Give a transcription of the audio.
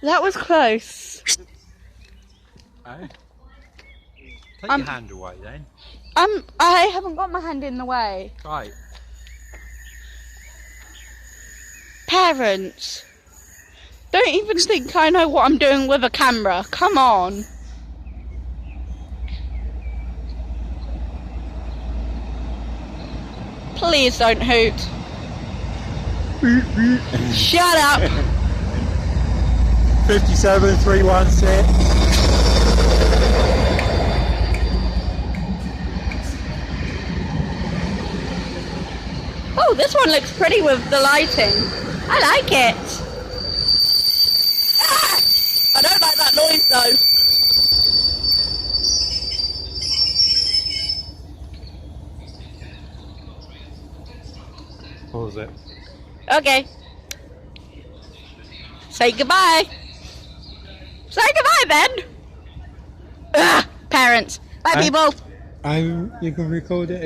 That was close. Oh. Take your hand away then. I haven't got my hand in the way. Right. Parents, don't even think I know what I'm doing with a camera. Come on. Please don't hoot. Shut up. 57 316. Oh, this one looks pretty with the lighting. I like it. Ah! I don't like that noise though. What was it? Okay. Say goodbye. Say goodbye, Ben. Parents. Bye, people. You can record it again.